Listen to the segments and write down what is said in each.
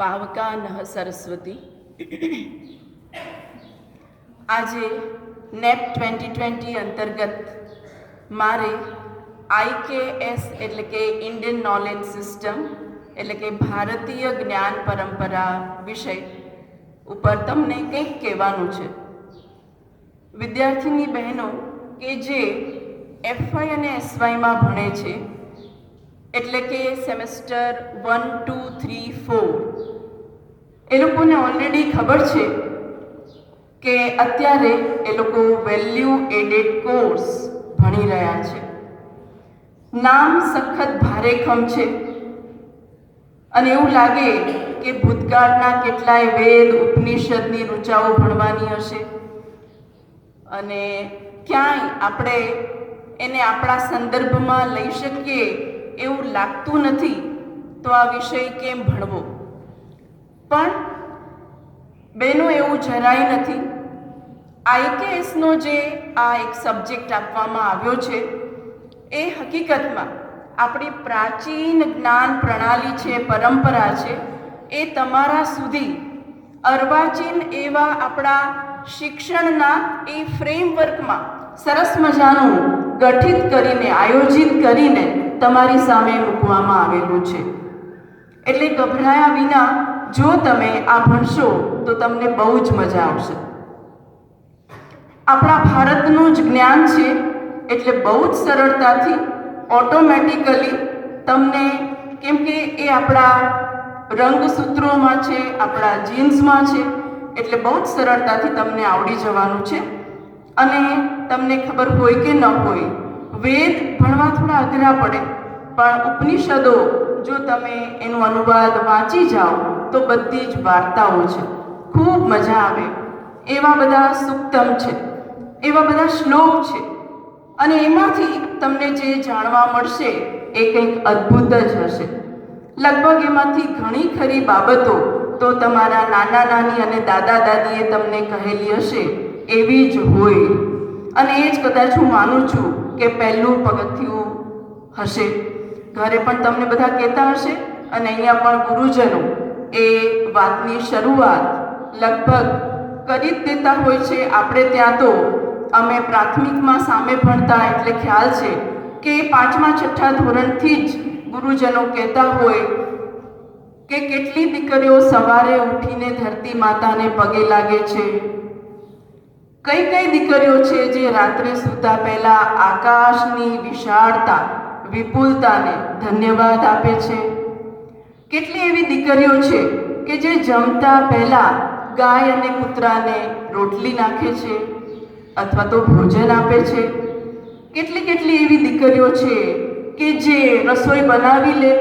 પાવકા નઃ સરસ્વતી. આજે નેપ 2020 અંતર્ગત મારે IKS એટલે કે ઇન્ડિયન નોલેજ સિસ્ટમ એટલે કે ભારતીય જ્ઞાન પરંપરા વિષય ઉપર તમને કંઈક કહેવાનું છે. વિદ્યાર્થીની બહેનો કે જે FY અને SYમાં ભણે છે એટલે કે સેમેસ્ટર 1, 2, 3, 4 એ લોકોને ઓલરેડી ખબર છે કે અત્યારે એ લોકો વેલ્યુ એડેડ કોર્સ ભણી રહ્યા છે. નામ સખત ભારેખમ છે અને એવું લાગે કે ભૂતકાળના કેટલાય વેદ ઉપનિષદની ઋચાઓ ભણવાની હશે અને ક્યાંય આપણે એને આપણા સંદર્ભમાં લઈ શકીએ એવું લાગતું નથી. તો આ વિષય કેમ ભણવો? પણ બહેનો એવું જરાય નથી. IKSનો જે આ એક સબ્જેક્ટ આપવામાં આવ્યો છે એ હકીકતમાં આપણી પ્રાચીન જ્ઞાન પ્રણાલી છે, પરંપરા છે, એ તમારા સુધી અર્વાચીન એવા આપણા શિક્ષણના એ ફ્રેમવર્કમાં સરસ મજાનું ગઠિત કરીને આયોજિત કરીને તમારી સામે મૂકવામાં આવેલું છે. એટલે ગભરાયા વિના જો તમે આ ભણશો તો તમને બહુ જ મજા આવશે. આપણા ભારતનું જ જ્ઞાન છે એટલે બહુ જ સરળતાથી ઓટોમેટિકલી તમને, કેમ કે એ આપણા રંગસૂત્રોમાં છે, આપણા જીન્સમાં છે, એટલે બહુ જ સરળતાથી તમને આવડી જવાનું છે. અને તમને ખબર હોય કે ન હોય, વેદ ભણવા થોડા અઘરા પડે, પણ ઉપનિષદો જો તમે એનો અનુવાદ વાંચી જાઓ તો બધી જ વાર્તાઓ છે, ખૂબ મજા આવે એવા બધા સુક્તમ છે, એવા બધા શ્લોક છે અને એમાંથી તમને જે જાણવા મળશે એ કંઈક અદ્ભુત જ હશે. લગભગ એમાંથી ઘણી ખરી બાબતો તો તમારા નાના નાની અને દાદા દાદીએ તમને કહેલી હશે એવી જ હોય અને એ જ કદાચ હું માનું છું કે પહેલું પગથિયું હશે. ઘરે પણ તમને બધા કહેતા હશે અને અહીંયા પણ ગુરુજનો એ વાતની શરૂઆત લગભગ કરી જ દેતા હોય છે. આપણે ત્યાં તો અમે પ્રાથમિકમાં સામે ભણતા એટલે ખ્યાલ છે કે 5મા 6ઠા ધોરણથી જ ગુરુજનો કહેતા હોય કે કેટલી દીકરીઓ સવારે ઉઠીને ધરતી માતાને પગે લાગે છે, કઈ કઈ દીકરીઓ છે જે રાત્રે સૂતા પહેલા આકાશની વિશાળતા વિપુલતાને ધન્યવાદ આપે છે, કેટલી એવી દીકરીઓ છે કે જે જમતા પહેલા ગાય અને કૂતરાને રોટલી નાખે છે અથવા તો ભોજન આપે છે, કેટલી કેટલી એવી દીકરીઓ છે કે જે રસોઈ બનાવી લે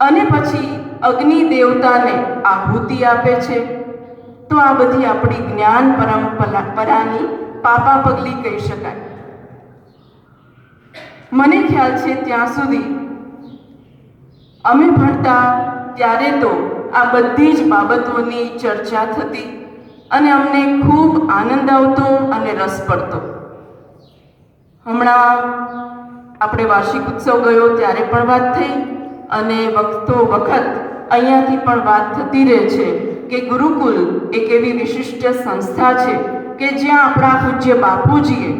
અને પછી અગ્નિ દેવતાને આહુતિ આપે છે. તો આ બધી આપણી જ્ઞાન પરંપરાની પાપા પગલી કહી શકાય. મને ખ્યાલ છે ત્યાં સુધી અમે ભણતા ત્યારે તો આ બધી જ બાબતોની ચર્ચા થતી અને અમને ખૂબ આનંદ આવતો અને રસ પડતો. હમણાં આપણે વાર્ષિક ઉત્સવ ગયો ત્યારે પણ વાત થઈ અને વખતો વખત અહીંયાથી પણ વાત થતી રહે છે કે ગુરુકુલ એક એવી વિશિષ્ટ સંસ્થા છે કે જ્યાં આપણા પૂજ્ય બાપુજીએ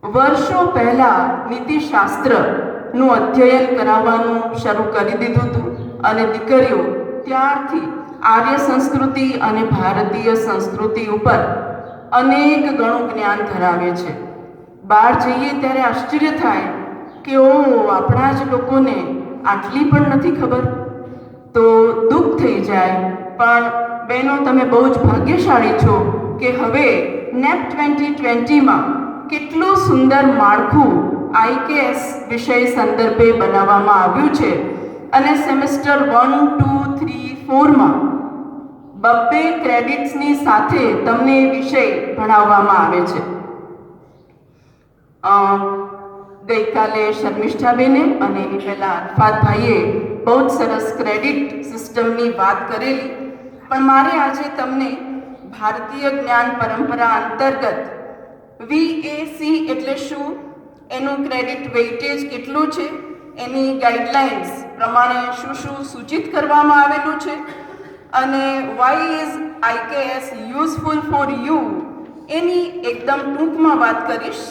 વર્ષો પહેલા નીતિશાસ્ત્રનું અધ્યયન કરાવવાનું શરૂ કરી દીધું હતું અને દીકરીઓ ત્યારથી આર્ય સંસ્કૃતિ અને ભારતીય સંસ્કૃતિ ઉપર અનેક ગણું જ્ઞાન ધરાવે છે. બહાર જઈએ ત્યારે આશ્ચર્ય થાય કે ઓ, આપણા જ લોકોને આટલી પણ નથી ખબર. તો દુઃખ થઈ જાય. પણ બહેનો, તમે બહુ જ ભાગ્યશાળી છો કે હવે નેપ 2020માં કેટલું સુંદર માળખું IKS વિષય સંદર્ભે બનાવવામાં આવ્યું છે અને સેમેસ્ટર 1, 2, 3, 4માં 2 ક્રેડિટ્સની સાથે તમને એ વિષય ભણાવવામાં આવે છે. ગઈકાલે શર્મિષ્ઠાબેને અને એની પહેલાં અરફાતભાઈએ બહુ જ સરસ ક્રેડિટ સિસ્ટમની વાત કરેલી, પણ મારે આજે તમને ભારતીય જ્ઞાન પરંપરા અંતર્ગત VAC એટલે શું, એનું ક્રેડિટ વેઇટેજ કેટલું છે, એની ગાઈડલાઇન્સ પ્રમાણે શું શું સૂચિત કરવામાં આવેલું છે અને why is IKS useful for you એની એકદમ ટૂંકમાં વાત કરીશ.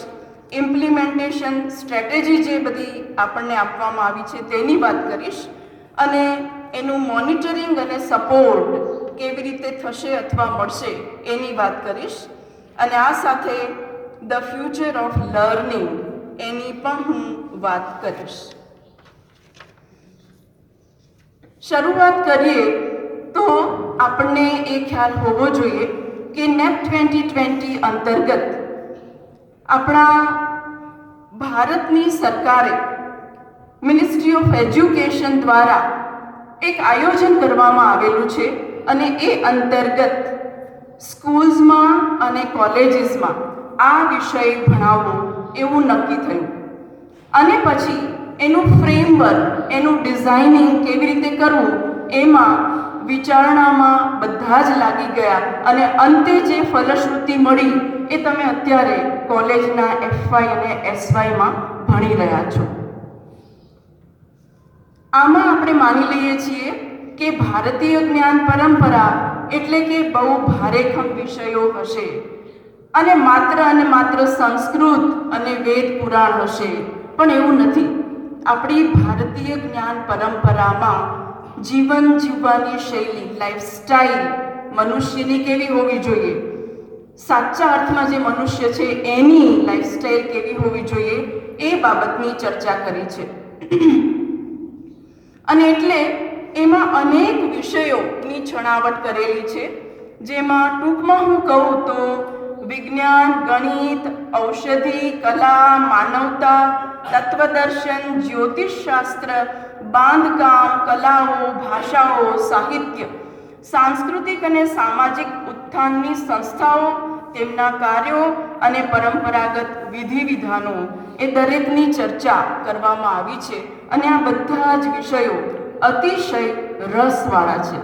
ઇમ્પ્લિમેન્ટેશન સ્ટ્રેટેજી જે બધી આપણને આપવામાં આવી છે તેની વાત કરીશ અને એનું મોનિટરિંગ અને સપોર્ટ કેવી રીતે થશે અથવા મળશે એની વાત કરીશ અને આ સાથે ધ ફ્યુચર ઓફ લર્નિંગ એની પણ હું વાત કરીશ. શરૂઆત કરીએ તો આપણને એ ખ્યાલ હોવો જોઈએ કે NEP 2020 અંતર્ગત આપણા ભારતની સરકારે મિનિસ્ટ્રી ઓફ એજ્યુકેશન દ્વારા એક આયોજન કરવામાં આવેલું છે અને એ અંતર્ગત સ્કૂલ્સમાં અને કોલેજીસમાં આ વિષય ભણાવવો એવું નક્કી થયું અને પછી એનું ફ્રેમવર્ક, એનું ડિઝાઇનિંગ કેવી રીતે કરવું એમાં વિચારણામાં બધા જ લાગી ગયા અને અંતે જે ફલશ્રુતિ મળી એ તમે અત્યારે કોલેજના FY અને SYમાં ભણી રહ્યા છો. આમાં આપણે માની લઈએ છીએ કે ભારતીય જ્ઞાન પરંપરા એટલે કે બહુ ભારેખમ વિષયો હશે અને માત્ર સંસ્કૃત અને વેદ પુરાણ હશે, પણ એવું નથી. આપણી ભારતીય જ્ઞાન પરંપરામાં જીવન જીવવાની શૈલી, લાઈફસ્ટાઈલ મનુષ્યની કેવી હોવી જોઈએ, સાચા અર્થમાં જે મનુષ્ય છે એની લાઈફસ્ટાઈલ કેવી હોવી જોઈએ એ બાબતની ચર્ચા કરી છે અને એટલે એમાં અનેક વિષયોની છણાવટ કરેલી છે, જેમાં ટૂંકમાં હું કહું તો વિજ્ઞાન, ગણિત, ઔષધિ, કલા, માનવતા, તત્વદર્શન, જ્યોતિષશાસ્ત્ર, બાંધકામ, કલાઓ, ભાષાઓ, સાહિત્ય, સાંસ્કૃતિક અને સામાજિક ઉત્થાનની સંસ્થાઓ, તેમના કાર્યો અને પરંપરાગત વિધિ વિધાનો એ દરેકની ચર્ચા કરવામાં આવી છે અને આ બધા જ વિષયો અતિશય રસવાળા છે.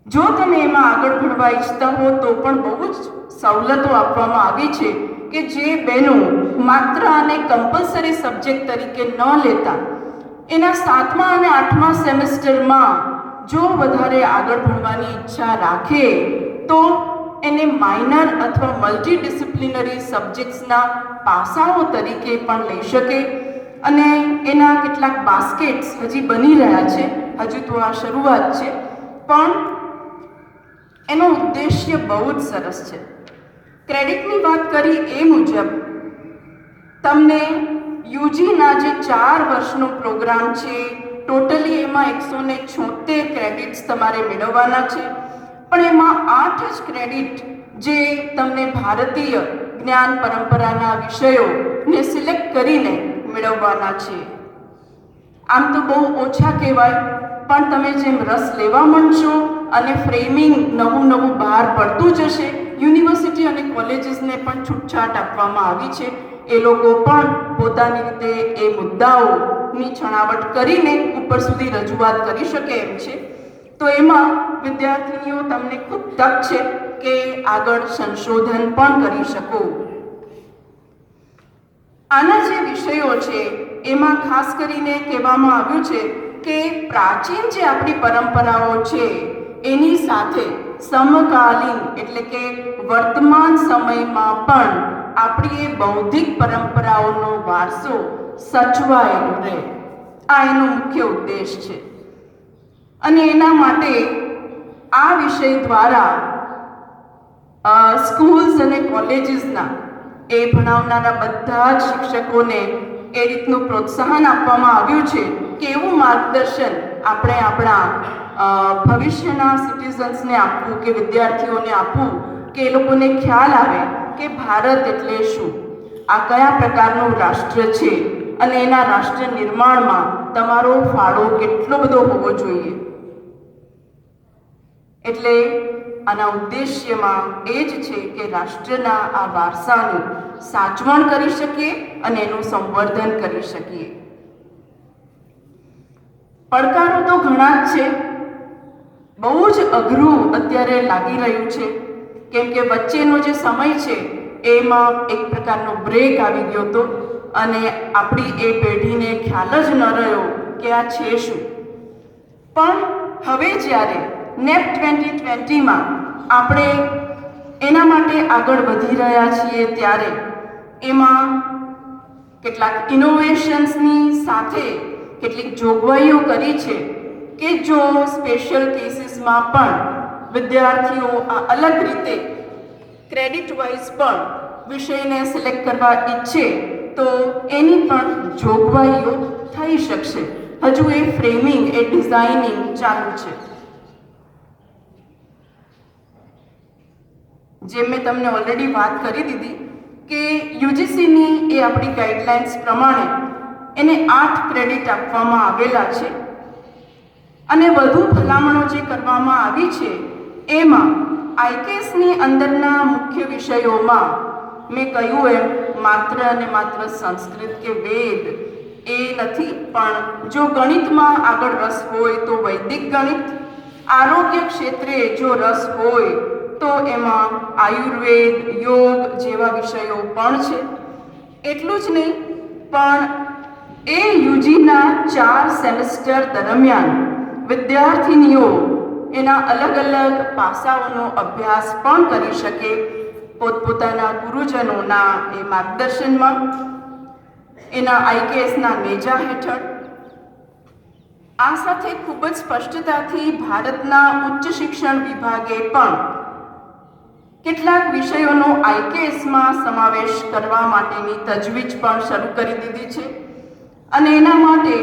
જો તમે એમાં આગળ ભણવા ઈચ્છતા હો તો પણ બહુ જ સવલતો આપવામાં આવી છે કે જે બહેનો માત્ર આને કમ્પલસરી સબ્જેક્ટ તરીકે ન લેતા એના 7મા અને 8મા સેમેસ્ટરમાં જો વધારે આગળ ભણવાની ઈચ્છા રાખે તો એને માઇનર અથવા મલ્ટીડિસિપ્લિનરી સબ્જેક્ટ્સના પાસાઓ તરીકે પણ લઈ શકે અને એના કેટલાક બાસ્કેટ્સ હજી બની રહ્યા છે. હજુ તો આ શરૂઆત છે, પણ એનો ઉદ્દેશ્ય બહુ જ સરસ છે. ક્રેડિટની વાત કરી એ મુજબ તમને યુજીના જે 4 વર્ષનો પ્રોગ્રામ છે, ટોટલી એમાં 176 ક્રેડિટ્સ તમારે મેળવવાના છે, પણ એમાં 8 જ ક્રેડિટ જે તમને ભારતીય જ્ઞાન પરંપરાના વિષયોને સિલેક્ટ કરીને મેળવવાના છે. આમ તો બહુ ઓછા કહેવાય, પણ તમે જેમ રસ લેવા માંડશો અને ફ્રેમિંગ નવું બહાર પડતું જશે, યુનિવર્સિટી અને કોલેજીસને પણ છૂટછાટ આપવામાં આવી છે. એ લોકો પણ પોતાની રીતે એ મુદ્દાઓની છણાવટ કરીને ઉપર સુધી રજૂઆત કરી શકે એમ છે. તો એમાં વિદ્યાર્થીનીઓ તમને ખૂબ તક છે કે આગળ સંશોધન પણ કરી શકો. આના જે વિષયો છે એમાં ખાસ કરીને કહેવામાં આવ્યું છે કે પ્રાચીન જે આપણી પરંપરાઓ છે એની સાથે સમકાલીન એટલે કે વર્તમાન સમયમાં પણ આપણી એ બૌદ્ધિક પરંપરાઓનો વારસો સચવાયેલો રહે, આ એનો મુખ્ય ઉદ્દેશ છે. અને એના માટે આ વિષય દ્વારા સ્કૂલ્સ અને કોલેજીસના એ ભણાવનારા બધા જ શિક્ષકોને એ રીતનું પ્રોત્સાહન આપવામાં આવ્યું છે કે એવું માર્ગદર્શન આપણે આપણા ભવિષ્યના સિટીઝન્સને આપવું કે વિદ્યાર્થીઓને આપવું કે એ લોકોને ખ્યાલ આવે કે ભારત એટલે શું, આ કયા પ્રકારનું રાષ્ટ્ર છે અને એના રાષ્ટ્ર નિર્માણમાં તમારો ફાળો કેટલો બધો હોવો જોઈએ. એટલે આના ઉદ્દેશ્યમાં એ જ છે કે રાષ્ટ્રના આ વારસાની સાચવણ કરી શકીએ અને એનું સંવર્ધન કરી શકીએ. પડકારો તો ઘણા જ છે, બહુ જ અઘરું અત્યારે લાગી રહ્યું છે, કેમ કે વચ્ચેનો જે સમય છે એમાં એક પ્રકારનો બ્રેક આવી ગયો હતો અને આપણી એ પેઢીને ખ્યાલ જ ન રહ્યો કે આ છે શું. પણ હવે જ્યારે નેપ 2020માં આપણે એના માટે આગળ વધી રહ્યા છીએ ત્યારે એમાં કેટલાક ઇનોવેશન્સની સાથે કેટલીક જોગવાઈઓ કરી છે કે જો સ્પેશિયલ કેસીસમાં પણ વિદ્યાર્થીઓ આ અલગ રીતે ક્રેડિટ વાઇઝ પણ વિષયને સિલેક્ટ કરવા ઈચ્છે તો એની પણ જોગવાઈઓ થઈ શકશે. હજુ એ ફ્રેમિંગ, એ ડિઝાઇનિંગ ચાલુ છે. જેમ મેં તમને ઓલરેડી વાત કરી દીધી કે યુજીસીની એ આપણી ગાઈડલાઇન્સ પ્રમાણે એને 8 ક્રેડિટ આપવામાં આવેલા છે અને વધુ ભલામણો જે કરવામાં આવી છે એમાં આઈકેએસની અંદરના મુખ્ય વિષયોમાં મેં કહ્યું એમ માત્ર અને માત્ર સંસ્કૃત કે વેદ એ નથી, પણ જો ગણિતમાં આગળ રસ હોય તો વૈદિક ગણિત, આરોગ્ય ક્ષેત્રે જો રસ હોય તો એમાં આયુર્વેદ, યોગ જેવા વિષયો પણ છે. એટલું જ નહીં, પણ એ યુજીના 4 સેમેસ્ટર દરમિયાન વિદ્યાર્થીનીઓ એના અલગ અલગ પાસાઓનો અભ્યાસ પણ કરી શકે પોતપોતાના ગુરુજનોના એ માર્ગદર્શનમાં, એના આઈકેએસના નેજા હેઠળ. આ સાથે ખૂબ જ સ્પષ્ટતાથી ભારતના ઉચ્ચ શિક્ષણ વિભાગે પણ કેટલાક વિષયોનો આઈકેએસમાં સમાવેશ કરવા માટેની તજવીજ પણ શરૂ કરી દીધી છે અને એના માટે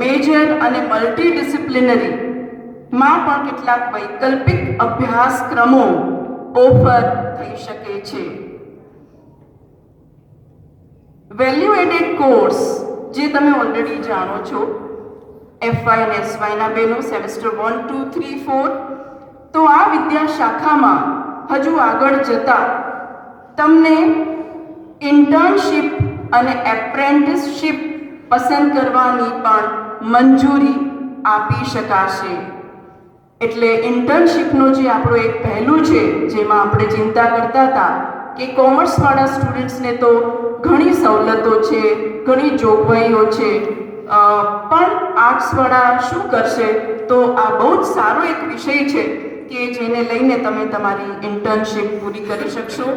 મેજર અને મલ્ટીડિસિપ્લિનરી માં પણ કેટલાક વૈકલ્પિક અભ્યાસક્રમો ઓફર થઈ શકે છે. વેલ્યુ એડેડ કોર્સ જે તમે ઓલરેડી જાણો છો, એફવાય અને એસવાયના બેનો સેમેસ્ટર 1, 2, 3, 4, તો આ વિદ્યા શાખામાં હજુ આગળ જતા તમને ઇન્ટર્નશીપ અને એપ્રેન્ટિસશીપ પસંદ કરવાની પણ મંજૂરી આપી શકાશે. એટલે ઇન્ટર્નશીપનો જે આપણો એક પહેલું છે જેમાં આપણે ચિંતા કરતા હતા કે કોમર્સવાળા સ્ટુડન્ટ્સને તો ઘણી સવલતો છે, ઘણી જોગવાઈઓ છે, પણ આર્ટ્સવાળા શું કરશે, તો આ બહુ જ સારો એક વિષય છે કે જેને લઈને તમે તમારી ઇન્ટર્નશીપ પૂરી કરી શકશો.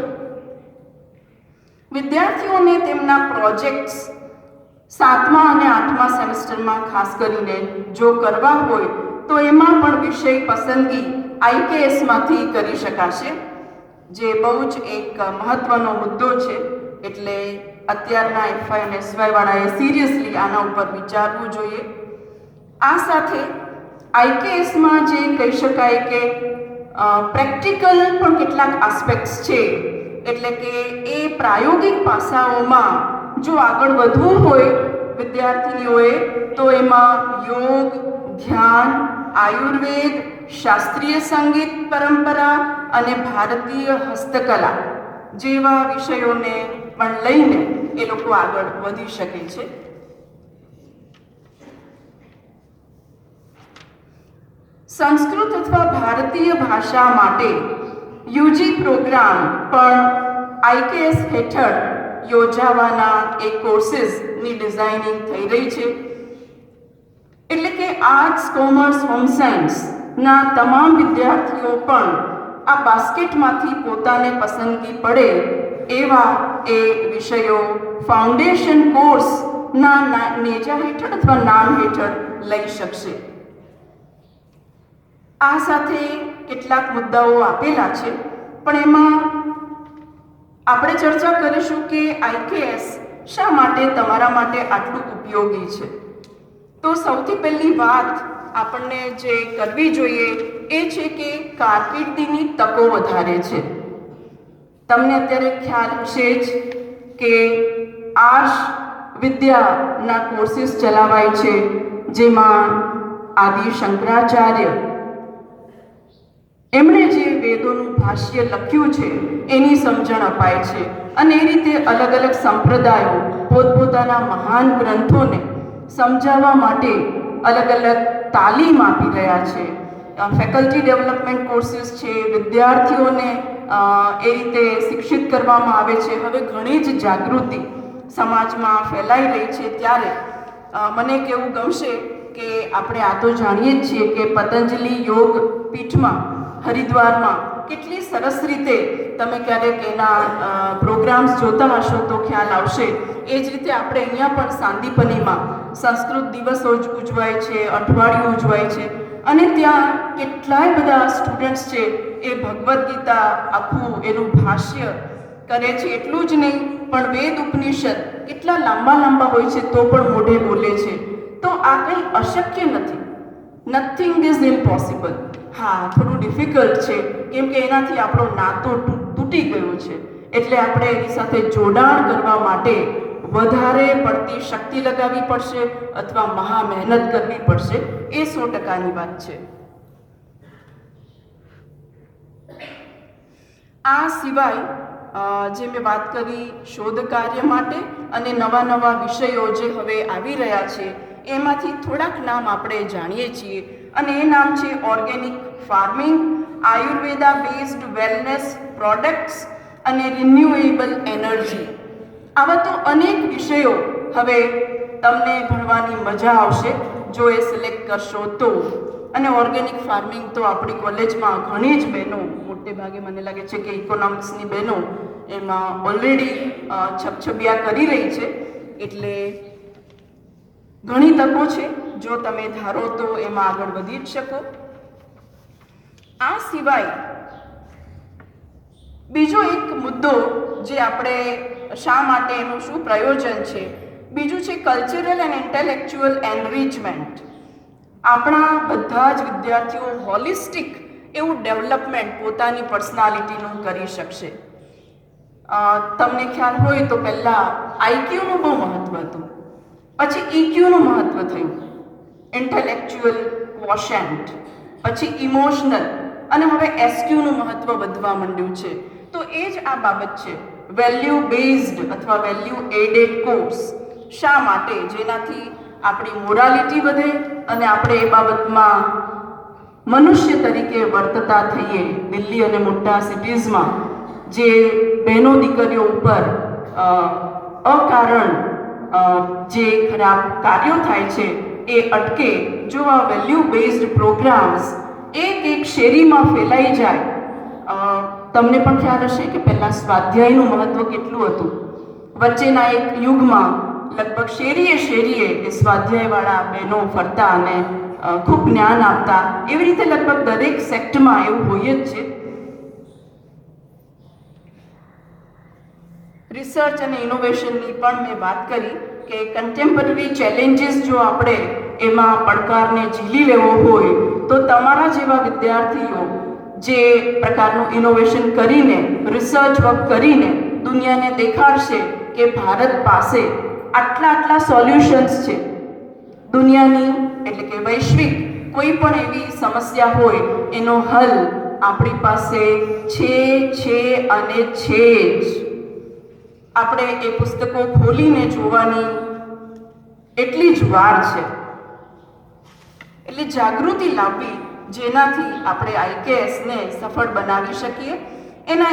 વિદ્યાર્થીઓને તેમના પ્રોજેક્ટ્સ 7મા અને 8મા સેમેસ્ટરમાં ખાસ કરીને જો કરવા હોય તો એમાં પણ વિષય પસંદગી આઈકેએસમાંથી કરી શકાશે, જે બહુ જ એક મહત્વનો મુદ્દો છે. એટલે અત્યારના એફવાય અને એસવાયવાળાએ સિરિયસલી આના ઉપર વિચારવું જોઈએ. આ સાથે આઈકેએસમાં જે કહી શકાય કે પ્રેક્ટિકલ પણ કેટલાક આસ્પેક્ટ્સ છે, એટલે કે એ પ્રાયોગિક પાસાઓમાં જો આગળ વધવું હોય વિદ્યાર્થીનીઓએ તો એમાં યોગ, ધ્યાન, આયુર્વેદ, શાસ્ત્રીય સંગીત પરંપરા અને ભારતીય હસ્તકલા જેવા વિષયોને પણ લઈને એ લોકો આગળ વધી શકે છે. સંસ્કૃત અથવા ભારતીય ભાષા માટે યુજી પ્રોગ્રામ પણ આઈકેએસ હેઠળ યોજાવાના એ કોર્સીસની ડિઝાઇનિંગ થઈ રહી છે. એટલે કે આર્ટ્સ, કોમર્સ, હોમ સાયન્સના તમામ વિદ્યાર્થીઓ પણ આ બાસ્કેટમાંથી પોતાને પસંદગી પડે એવા એ વિષયો ફાઉન્ડેશન કોર્સના નેજા હેઠળ અથવા નામ હેઠળ લઈ શકશે. આ સાથે કેટલાક મુદ્દાઓ આપેલા છે, પણ એમાં આપણે ચર્ચા કરીશું કે આઈકેએસ શા માટે તમારા માટે આટલું ઉપયોગી છે. તો સૌથી પહેલી વાત આપણને જે કરવી જોઈએ એ છે કે કારકિર્દીની તકો વધારે છે. તમને અત્યારે ખ્યાલ હશે જ કે આર્ષ વિદ્યાના કોર્સીસ ચલાવાય છે, જેમાં આદિ શંકરાચાર્ય એમણે જે વેદોનું ભાષ્ય લખ્યું છે એની સમજણ અપાય છે અને એ રીતે અલગ અલગ સંપ્રદાયો પોતપોતાના મહાન ગ્રંથોને સમજાવવા માટે અલગ અલગ તાલીમ આપી રહ્યા છે. ફેકલ્ટી ડેવલપમેન્ટ કોર્સીસ છે, વિદ્યાર્થીઓને એ રીતે શિક્ષિત કરવામાં આવે છે. હવે ઘણી જ જાગૃતિ સમાજમાં ફેલાઈ રહી છે, ત્યારે મને કહેવું ગમશે કે આપણે આ તો જાણીએ જ છીએ કે પતંજલિ યોગ પીઠમાં હરિદ્વારમાં કેટલી સરસ રીતે તમે ક્યારેક એના પ્રોગ્રામ્સ જોતા હશો તો ખ્યાલ આવશે. એ જ રીતે આપણે અહીંયા પણ સાંદીપનીમાં સંસ્કૃત દિવસો ઉજવાય છે, અઠવાડિયું ઉજવાય છે, અને ત્યાં કેટલાય બધા સ્ટુડન્ટ્સ છે એ ભગવદ્ ગીતા આખું એનું ભાષ્ય કરે છે. એટલું જ નહીં પણ વેદ ઉપનિષદ કેટલા લાંબા લાંબા હોય છે તો પણ મોઢે બોલે છે. તો આ કંઈ અશક્ય નથી. Nothing is impossible. હા, થોડું ડિફિકલ્ટ છે કેમ કે એનાથી આપણો નાતો તૂટી ગયો છે, એટલે આપણે એની સાથે જોડાણ કરવા માટે વધારે પડતી શક્તિ લગાવવી પડશે અથવા મહા મહેનત કરવી પડશે. એ 100%ની વાત છે. આ સિવાય જે મેં વાત કરી શોધ કાર્ય માટે અને નવા નવા વિષયો જે હવે આવી રહ્યા છે એમાંથી થોડાક નામ આપણે જાણીએ છીએ, અને એ નામ છે organic farming, Ayurveda based wellness products અને રિન્યુએબલ એનર્જી. આવા તો અનેક વિષયો હવે તમને ભણવાની મજા આવશે જો એ સિલેક્ટ કરશો તો. અને ઓર્ગેનિક ફાર્મિંગ તો આપણી કોલેજમાં ઘણી જ બહેનો, મોટે ભાગે મને લાગે છે કે ઇકોનોમિક્સની બહેનો એમાં ઓલરેડી છબછબિયા કરી રહી છે, એટલે ઘણી તકો છે. જો તમે ધારો તો એમાં આગળ વધી જ શકો. આ સિવાય બીજો એક મુદ્દો જે આપણે શા માટે એનું શું પ્રયોજન છે, બીજું છે કલ્ચરલ એન્ડ ઇન્ટેલેક્ચ્યુઅલ એનરિચમેન્ટ. આપણા બધા જ વિદ્યાર્થીઓ હોલિસ્ટિક એવું ડેવલપમેન્ટ પોતાની પર્સનાલિટીનું કરી શકશે. તમને ખ્યાલ હોય તો પહેલાં આઈક્યુનું બહુ મહત્ત્વ હતું, પછી ઇક્યુનું મહત્ત્વ થયું, ઇન્ટેલેક્ચ્યુઅલ ક્વોશન્ટ, પછી ઇમોશનલ, અને હવે એસક્યુનું મહત્ત્વ વધવા માંડ્યું છે. તો એ જ આ બાબત છે, વેલ્યુ બેઝડ અથવા વેલ્યુ એડેડ કોર્સ. શા માટે? જેનાથી આપણી મોરાલિટી વધે અને આપણે એ બાબતમાં મનુષ્ય તરીકે વર્તતા થઈએ. દિલ્હી અને મોટા સિટીઝમાં જે બહેનો દીકરીઓ ઉપર અકારણ જે ખરાબ કાર્યો થાય છે એ અટકે જો આ વેલ્યુ બેઝડ પ્રોગ્રામ્સ એક શેરીમાં ફેલાઈ જાય. તમને પણ ખ્યાલ હશે કે પહેલાં સ્વાધ્યાયનું મહત્ત્વ કેટલું હતું. વચ્ચેના એક યુગમાં લગભગ શેરીએ શેરીએ એ સ્વાધ્યાયવાળા બહેનો ફરતા અને ખૂબ જ્ઞાન આપતા. એવી રીતે લગભગ દરેક સેક્ટમાં એવું હોય જ છે. રિસર્ચ અને ઇનોવેશનની પણ મેં વાત કરી કે કન્ટેમ્પરરી ચેલેન્જીસ જો આપણે એમાં પડકારને ઝીલી લેવો હોય તો તમારા જેવા વિદ્યાર્થીઓ જે પ્રકારનું ઇનોવેશન કરીને, રિસર્ચ વર્ક કરીને દુનિયાને દેખાડશે કે ભારત પાસે આટલા સોલ્યુશન્સ છે. દુનિયાની એટલે કે વૈશ્વિક કોઈ પણ એવી સમસ્યા હોય એનો હલ આપણી પાસે છે અને છે જ. આપણે એ પુસ્તકો ખોલીને જોવાની એટલી જ વાર છે. એટલે જાગૃતિ લાવવી જેનાથી આપણે આઈકેએસને સફળ બનાવી શકીએ. એના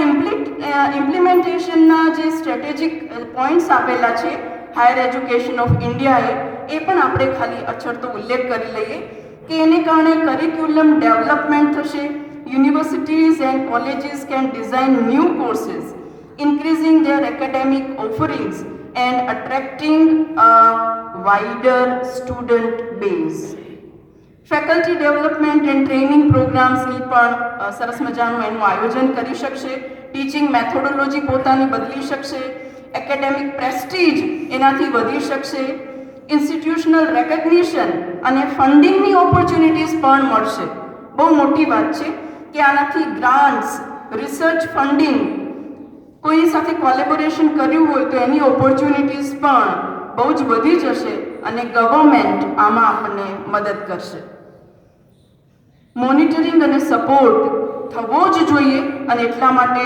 ઇમ્પ્લિમેન્ટેશનના જે સ્ટ્રેટેજિક પોઈન્ટ્સ આપેલા છે હાયર એજ્યુકેશન ઓફ ઇન્ડિયાએ, એ પણ આપણે ખાલી અછડતો ઉલ્લેખ કરી લઈએ કે એને કારણે કરિક્યુલમ ડેવલપમેન્ટ થશે. Universities and colleges can design new courses, increasing their academic offerings and attracting a wider student base. Faculty development and training પ્રોગ્રામ્સની પણ સરસ મજાનું એનું આયોજન કરી શકશે. ટીચિંગ મેથોડોલોજી પોતાની બદલી શકશે. એકેડેમિક પ્રેસ્ટીજ એનાથી વધી શકશે. ઇન્સ્ટિટ્યુશનલ રેકગ્નિશન અને ફંડિંગની ઓપોર્ચ્યુનિટીઝ પણ મળશે. બહુ મોટી વાત છે કે આનાથી ગ્રાન્ટ્સ, રિસર્ચ ફંડિંગ, કોઈની સાથે કોલેબોરેશન કર્યું હોય તો એની ઓપોર્ચ્યુનિટીઝ પણ બહુ જ વધી જશે અને ગવર્મેન્ટ આમાં આપણને મદદ કરશે. મોનિટરિંગ અને સપોર્ટ થવો જ જોઈએ અને એટલા માટે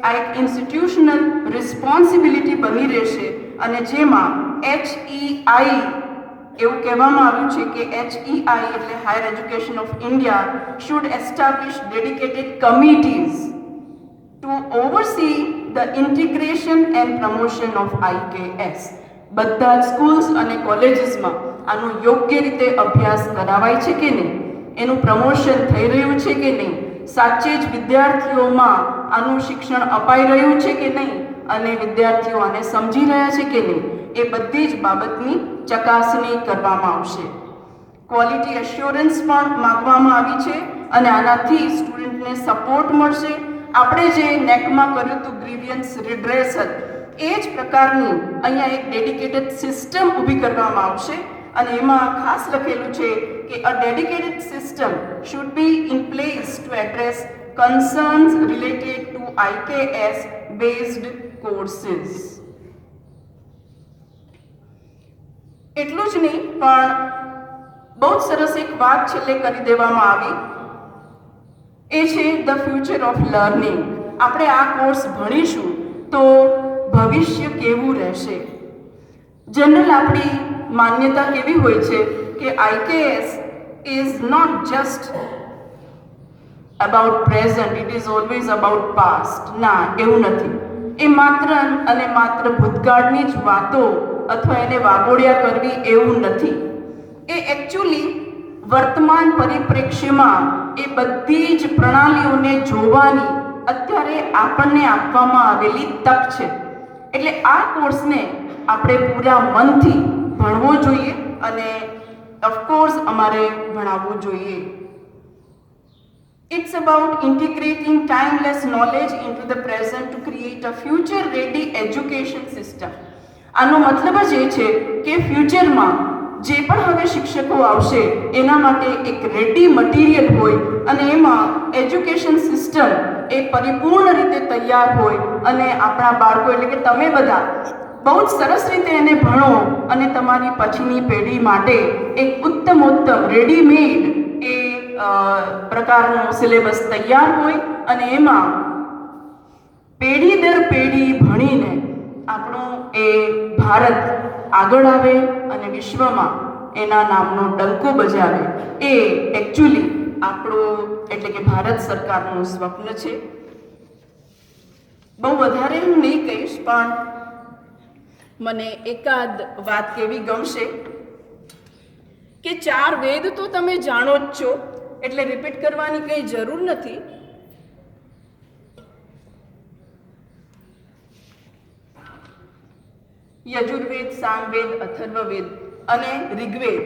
આ એક ઇન્સ્ટિટ્યુશનલ રિસ્પોન્સિબિલિટી બની રહેશે. અને જેમાં HEI એવું કહેવામાં આવ્યું છે કે HEI એટલે higher education of India should establish dedicated committees to oversee the integration and promotion of IKS. બધા જ સ્કૂલ્સ અને કોલેજીસમાં આનો યોગ્ય રીતે અભ્યાસ કરાવાય છે કે નહીં, એનું પ્રમોશન થઈ રહ્યું છે કે નહીં, સાચે જ વિદ્યાર્થીઓમાં આનું શિક્ષણ અપાઈ રહ્યું છે કે નહીં અને વિદ્યાર્થીઓ આને સમજી રહ્યા છે કે નહીં, એ બધી જ બાબતની ચકાસણી કરવામાં આવશે. ક્વોલિટી એશ્યોરન્સ પણ માગવામાં આવી છે અને આનાથી સ્ટુડન્ટને સપોર્ટ મળશે. આપણે જે નેકમાં કર્યું હતું ગ્રીવિયન્સ રિડ્રેસલ, એ જ પ્રકારની અહીંયા એક ડેડિકેટેડ સિસ્ટમ ઊભી કરવામાં આવશે અને એમાં ખાસ લખેલું છે કે a dedicated system should be in place to address concerns related to IKS based courses. એટલું જ નહીં, પણ બહુ જ સરસ એક વાત છેલ્લે કરી દેવામાં આવી, એ છે ધ ફ્યુચર ઓફ લર્નિંગ. આપણે આ કોર્સ ભણીશું તો ભવિષ્ય કેવું રહેશે. જનરલ આપણી માન્યતા કેવી હોય છે કે IKS is not just about present, it is always about past. ના, એવું નથી. એ માત્ર અને માત્ર ભૂતકાળની જ વાતો અથવા એને વાગોળ્યા કરવી એવું નથી. એ એકચ્યુઅલી વર્તમાન પરિપ્રેક્ષ્યમાં એ બધી જ પ્રણાલીઓને જોવાની અત્યારે આપણને આપવામાં આવેલી તક છે. એટલે આ કોર્સને આપણે પૂરા મનથી ભણવો જોઈએ અને ઓફકોર્સ અમારે ભણાવવું જોઈએ. It's about integrating timeless knowledge into the present to create a future-ready education system. આનો મતલબ જ એ છે કે ફ્યુચરમાં જે પણ હવે શિક્ષકો આવશે એના માટે એક રેડી મટીરિયલ હોય અને એમાં એજ્યુકેશન સિસ્ટમ એ પરિપૂર્ણ રીતે તૈયાર હોય અને આપણા બાળકો એટલે કે તમે બધા બહુ જ સરસ રીતે એને ભણો અને તમારી પછીની પેઢી માટે એક ઉત્તમોત્તમ રેડીમેડ એ પ્રકારનો સિલેબસ તૈયાર હોય અને એમાં પેઢી દર પેઢી ભણીને આપણું એ ભારત આગળ આવે અને વિશ્વમાં એના નામનો ડંકો બજાવે. એ એકચ્યુઅલી આપણું એટલે કે ભારત સરકારનું સ્વપ્ન છે. બહુ વધારે હું નહીં કહીશ, પણ મને એકાદ વાત કેવી ગમશે કે 4 વેદ તો તમે જાણો જ છો, એટલે રિપીટ કરવાની કંઈ જરૂર નથી. યજુર્વેદ, સામવેદ, અથર્વવેદ અને ઋગ્વેદ.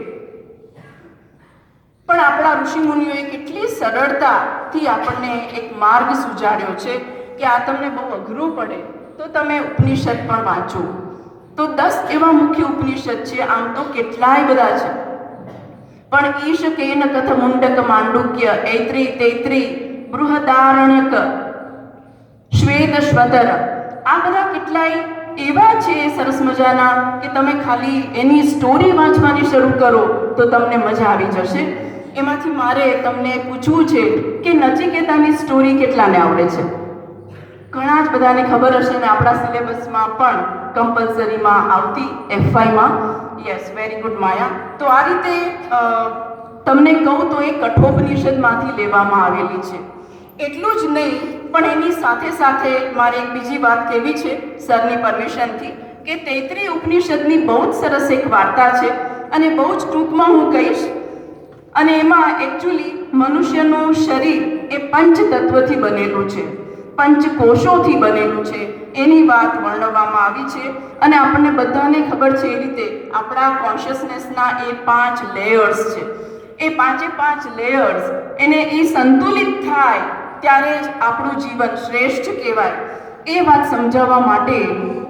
પણ આપણા ઋષિમુનિઓએ કેટલી સરળતાથી આપણને એક માર્ગ સુજાડ્યો છે કે આ તમને બહુ અઘરું પડે તો તમે ઉપનિષદ પણ વાંચો. તો 10 એવા મુખ્ય ઉપનિષદ છે. આમ તો કેટલાય બધા છે, પણ ઈશ કેન કથ મુંડક માંડુક્ય, ઐત્રી, તૈત્રી, બૃહદારણ્યક, શ્વેત શ્વતર, આ બધા કેટલાય એવા છે સરસ મજાના કે તમે ખાલી એની સ્ટોરી વાંચવાની શરૂ કરો તો તમને મજા આવી જશે. એમાંથી મારે તમને પૂછવું છે કે નચિકેતાની સ્ટોરી કેટલાને આવડે છે? ઘણા જ બધાને ખબર હશે ને આપણા સિલેબસમાં પણ કમ્પલસરીમાં આવતી FYમાં. યસ, વેરી ગુડ માયા. તો આ રીતે તમને કહું તો એ કઠોપનિષદમાંથી લેવામાં આવેલી છે. એટલું જ નહીં, પણ એની સાથે સાથે મારે એક બીજી વાત કહેવી છે સરની પરમિશનથી કે 33 ઉપનિષદની બહુ જ સરસ એક વાર્તા છે અને બહુ જ ટૂંકમાં હું કહીશ. અને એમાં એકચ્યુઅલી મનુષ્યનું શરીર એ પંચતત્વથી બનેલું છે, પંચકોશોથી બનેલું છે, એની વાત વર્ણવવામાં આવી છે. અને આપણને બધાને ખબર છે એ રીતે આપણા કોન્શિયસનેસના એ 5 લેયર્સ છે. એ 5 લેયર્સ એને એ સંતુલિત થાય ત્યારે જ આપણું જીવન શ્રેષ્ઠ કહેવાય. એ વાત સમજાવવા માટે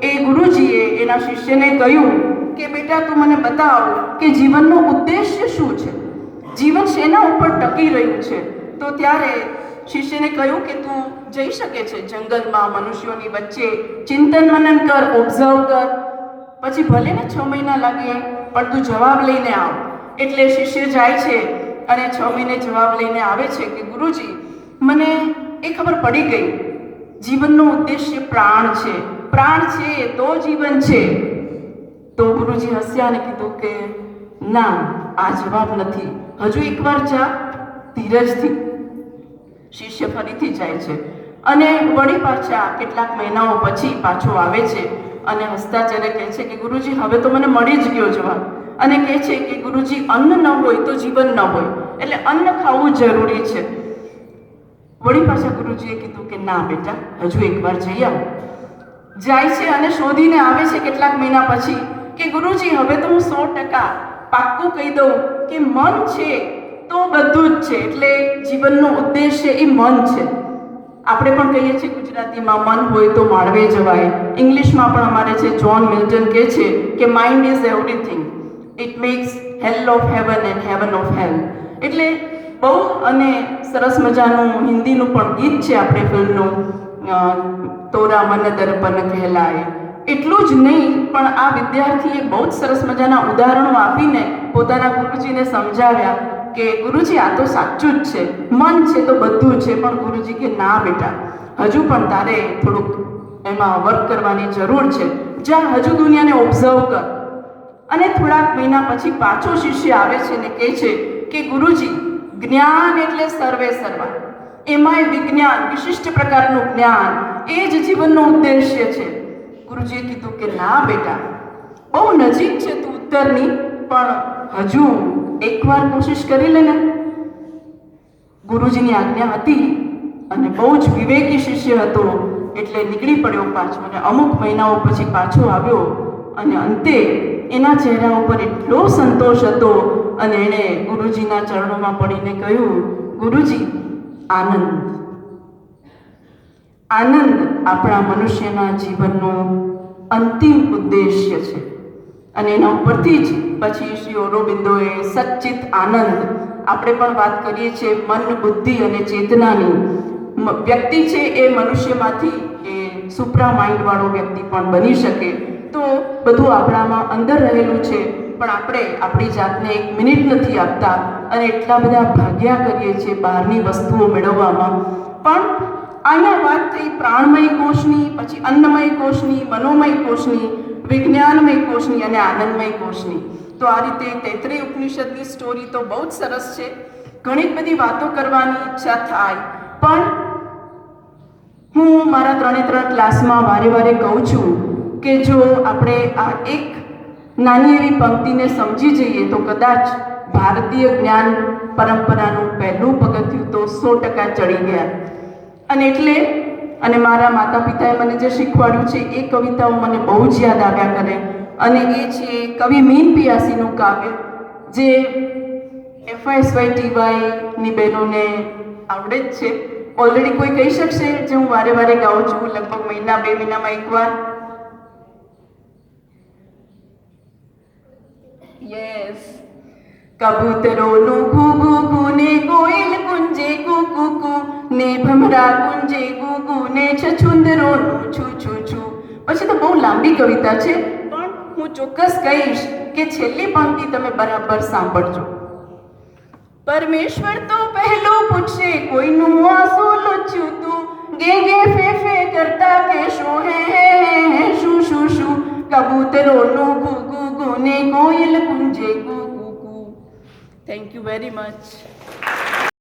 એ ગુરુજીએ એના શિષ્યને કહ્યું કે બેટા તું મને બતાવ કે જીવનનો ઉદ્દેશ્ય શું છે, જીવન શેના ઉપર ટકી રહ્યું છે. તો ત્યારે શિષ્યને કહ્યું કે તું જઈ શકે છે જંગલમાં, મનુષ્યોની વચ્ચે, ચિંતન મનન કર, ઓબ્ઝર્વ કર, પછી ભલે ને 6 મહિના લાગે પણ તું જવાબ લઈને આવ. એટલે શિષ્ય જાય છે અને 6 મહિને જવાબ લઈને આવે છે કે ગુરુજી મને એ ખબર પડી ગઈ, જીવનનો ઉદ્દેશ્ય પ્રાણ છે, પ્રાણ છે તો જીવન છે. તો ગુરુજી હસ્યા અને કીધું કે ના, આ જવાબ નથી, હજુ એકવાર જા ધીરજથી. શિષ્ય ફરીથી જાય છે અને વળી પાછા કેટલાક મહિનાઓ પછી પાછો આવે છે અને હસ્તાચરે કહે છે કે ગુરુજી હવે તો મને મળી જ ગયો જવાબ. અને કહે છે કે ગુરુજી અન્ન ન હોય તો જીવન ન હોય, એટલે અન્ન ખાવું જરૂરી છે. વળી પાછા ગુરુજીએ કીધું કે ના બેટા, હજુ એકવાર જઈ આવ. જાય છે અને શોધીને આવે છે કેટલાક મહિના પછી કે ગુરુજી હવે તો હું 100% પાક્કું કહી દઉં કે મન છે તો બધું જ છે, એટલે જીવનનો ઉદ્દેશ્ય એ મન છે. આપણે પણ કહીએ છીએ ગુજરાતીમાં મન હોય તો માળવે જવાય. ઇંગ્લિશમાં પણ અમારે છે જ્હોન મિલ્ટન કહે છે કે mind is everything, it makes hell of heaven and heaven of hell. એટલે બહુ અને સરસ મજાનું હિન્દીનું પણ ગીત છે આપણે ફિલ્મનું, તોરા મન દર્પણ કહેલાય. એટલું જ નહીં પણ આ વિદ્યાર્થીએ બહુ જ સરસ મજાના ઉદાહરણો આપીને પોતાના ગુરુજીને સમજાવ્યા કે ગુરુજી આ તો સાચું જ છે, મન છે તો બધું છે. પણ ગુરુજી કે ના બેટા, હજુ પણ તારે થોડુંક એમાં વર્ક કરવાની જરૂર છે. જા હજુ દુનિયાને ઓબ્ઝર્વ કર. અને થોડાક મહિના પછી પાછો શિષ્ય આવે છે ને કહે છે કે ગુરુજી જ્ઞાન એટલે સર્વે સર્વા, એમાંય વિજ્ઞાન, વિશિષ્ટ પ્રકારનું જ્ઞાન, એ જ જીવનનો ઉદ્દેશ્ય છે. ગુરુજીએ કીધું કે ના બેટા, બહુ નજીક છે તું ઉત્તરની, પણ હજુ એકવાર કોશિશ કરી લે ને. ગુરુજીની આજ્ઞા હતી અને બહુ જ વિવેકી શિષ્ય હતો એટલે નીકળી પડ્યો પાછો. અને અમુક મહિનાઓ પછી પાછો આવ્યો અને અંતે એના ચહેરા ઉપર એટલો સંતોષ હતો અને એણે ગુરુજીના ચરણોમાં પડીને કહ્યું, ગુરુજી આનંદ, આનંદ આપણા મનુષ્યના જીવનનો અંતિમ ઉદ્દેશ્ય છે. અને એના ઉપરથી જ પછી શ્રી ઓરોબિંદોએ સચ્ચિત આનંદ, આપણે પણ વાત કરીએ છીએ મન, બુદ્ધિ અને ચેતનાની. વ્યક્તિ છે એ મનુષ્યમાંથી એ સુપ્રા માઇન્ડવાળો વ્યક્તિ પણ બની શકે. તો બધું આપણામાં અંદર રહેલું છે, પણ આપણે આપણી જાતને 1 મિનિટ નથી આપતા અને એટલા બધા ભાગ્યા કરીએ છીએ બહારની વસ્તુઓ મેળવવામાં. પણ અહીંયા વાત થઈ પ્રાણમય કોષની, પછી અન્નમય કોષની, મનોમય કોષની, વિજ્ઞાનમય કોષની અને આનંદમય કોષની. તો આ રીતે તૈત્રીય ઉપનિષદની સ્ટોરી તો બહુ જ સરસ છે. ઘણી બધી વાતો કરવાની ઈચ્છા થાય, પણ હું મારા 3 ક્લાસમાં વારે વારે કહું છું કે જો આપણે આ એક નાની એવી પંક્તિને સમજી જઈએ તો કદાચ ભારતીય જ્ઞાન પરંપરાનું પહેલું પગથિયું તો 100% ચડી ગયા. અને એટલે અને મારા માતા પિતાએ મને જે શીખવાડ્યું છે એ કવિતાઓ મને બહુ જ યાદ આવ્યા કરે. અને એ છે કવિ મીન પિયાસીનું કાવ્ય, જે FYSYTYની બહેનોને આવડે જ છે. ઓલરેડી કોઈ કહી શકશે જે હું વારે વારે ગાઉં છું, લગભગ મહિના 2 મહિનામાં એકવાર? યસ. કબૂતરોનું ઘૂ ઘૂ ઘૂ ને કોયલ ગુંજે કુ કુ કુ ને ભમરા ગુંજે ગુ ગુ ને છછુંદરોનું છું છું છું. પછી તો બહુ લાંબી કવિતા છે, પણ હું ચોક્કસ કહીશ કે છેલ્લી પંક્તિ તમે બરાબર સાંભળજો. પરમેશ્વર તો પહેલું પૂછશે કોઈનું આંસુ લૂછ્યું તું, ગે ગે ફે ફે કરતા કે શું હે શું શું શું. કબૂતરોનું ઘૂ ઘૂ ઘૂ ને કોયલ ગુંજે ગુ ગુ ગુ. Thank you very much.